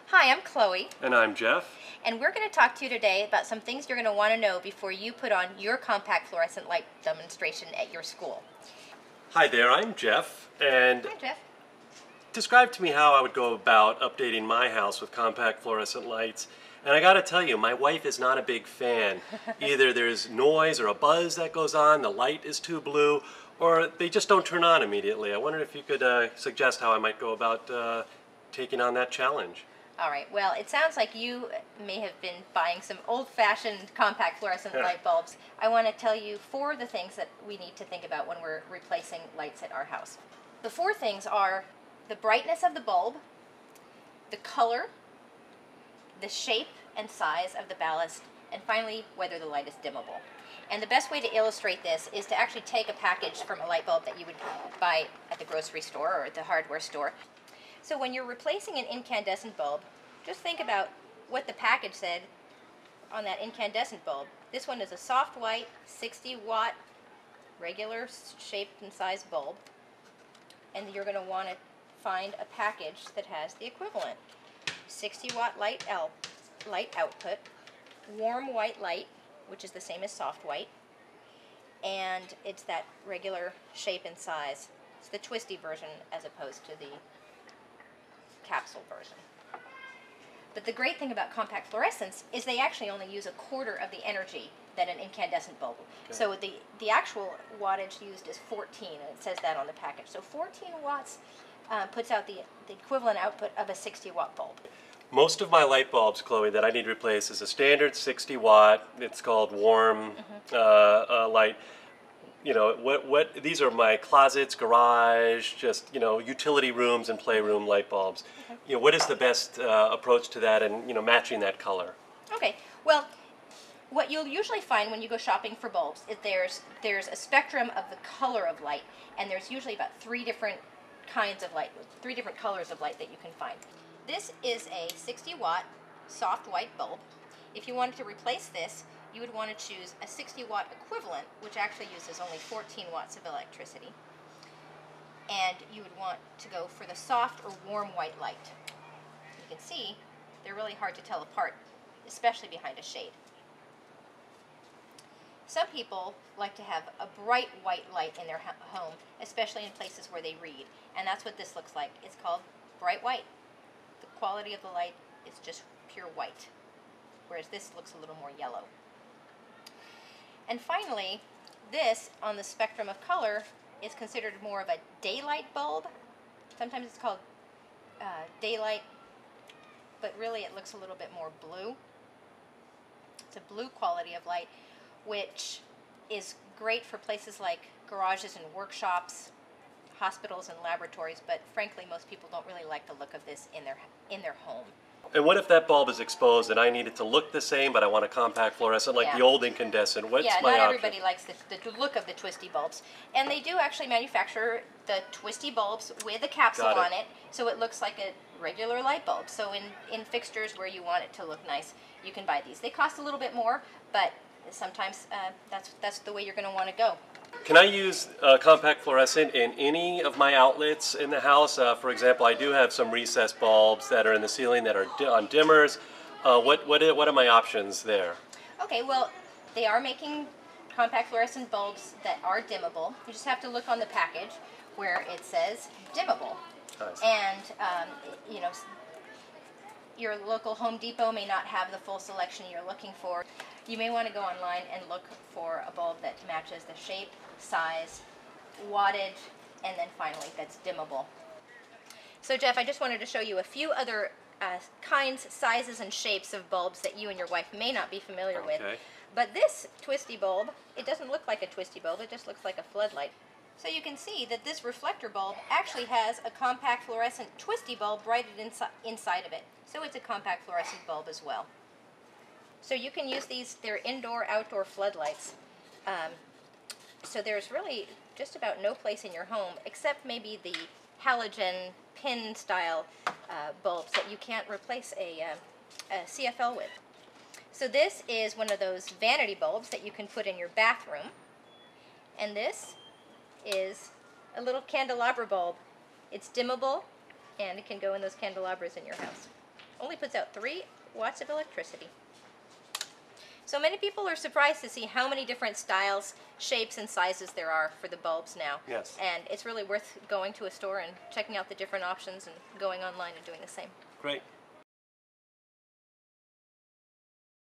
Hi, I'm Chloe, And I'm Jeff. and we're going to talk to you today about some things you're going to want to know before you put on your compact fluorescent light demonstration at your school. Hi there, I'm Jeff, and Hi, Jeff. describe to me how I would go about updating my house with compact fluorescent lights. And I gotta tell you, my wife is not a big fan. Either there's noise or a buzz that goes on, the light is too blue, or they just don't turn on immediately. I wonder if you could suggest how I might go about taking on that challenge. All right, well, it sounds like you may have been buying some old-fashioned compact fluorescent light bulbs. I want to tell you 4 of the things that we need to think about when we're replacing lights at our house. The 4 things are the brightness of the bulb, the color, the shape and size of the ballast, and finally, whether the light is dimmable. And the best way to illustrate this is to actually take a package from a light bulb that you would buy at the grocery store or at the hardware store. So when you're replacing an incandescent bulb, just think about what the package said on that incandescent bulb. This one is a soft white, 60-watt, regular shaped and sized bulb. And you're going to want to find a package that has the equivalent. 60-watt light output, warm white light, which is the same as soft white, and it's that regular shape and size. It's the twisty version as opposed to the capsule version. But the great thing about compact fluorescents is they actually only use 1/4 of the energy that an incandescent bulb will. Okay. So the actual wattage used is 14, and it says that on the package. So 14 watts puts out the equivalent output of a 60-watt bulb. Most of my light bulbs, Chloe, that I need to replace is a standard 60 watt. It's called warm light. You know, these are my closets, garage, just, you know, utility rooms and playroom light bulbs. Okay. You know, what is the best approach to that and, you know, matching that color? Okay, well, what you'll usually find when you go shopping for bulbs is there's a spectrum of the color of light, and there's usually about 3 different kinds of light, 3 different colors of light that you can find. This is a 60-watt soft white bulb. If you wanted to replace this, you would want to choose a 60-watt equivalent, which actually uses only 14 watts of electricity. And you would want to go for the soft or warm white light. You can see they're really hard to tell apart, especially behind a shade. Some people like to have a bright white light in their home, especially in places where they read, and that's what this looks like. It's called bright white. The quality of the light is just pure white, whereas this looks a little more yellow. And finally, this, on the spectrum of color, is considered more of a daylight bulb. Sometimes it's called daylight, but really it looks a little bit more blue. It's a blue quality of light, which is great for places like garages and workshops, hospitals and laboratories, but frankly most people don't really like the look of this in their home. And what if that bulb is exposed and I need it to look the same, but I want a compact fluorescent like the old incandescent? What's my option? Not everybody likes the look of the twisty bulbs. And they do actually manufacture the twisty bulbs with a capsule on it, so it looks like a regular light bulb. So in fixtures where you want it to look nice, you can buy these. They cost a little bit more, but sometimes that's the way you're going to want to go. Can I use compact fluorescent in any of my outlets in the house? For example, I do have some recessed bulbs that are in the ceiling that are on dimmers. What are my options there? Okay, well, they are making compact fluorescent bulbs that are dimmable. You just have to look on the package where it says dimmable. Nice. And you know, your local Home Depot may not have the full selection you're looking for. You may want to go online and look for a bulb that matches the shape, size, wattage, and then finally that's dimmable. So Jeff, I just wanted to show you a few other kinds, sizes, and shapes of bulbs that you and your wife may not be familiar with. But this twisty bulb, it doesn't look like a twisty bulb, it just looks like a floodlight. So you can see that this reflector bulb actually has a compact fluorescent twisty bulb right inside of it. So it's a compact fluorescent bulb as well. So you can use these, they're indoor-outdoor floodlights. So there's really just about no place in your home, except maybe the halogen pin-style bulbs that you can't replace a CFL with. So this is one of those vanity bulbs that you can put in your bathroom. And this is a little candelabra bulb. It's dimmable, and it can go in those candelabras in your house. only puts out 3 watts of electricity. So many people are surprised to see how many different styles, shapes, and sizes there are for the bulbs now. Yes. And it's really worth going to a store and checking out the different options and going online and doing the same. Great.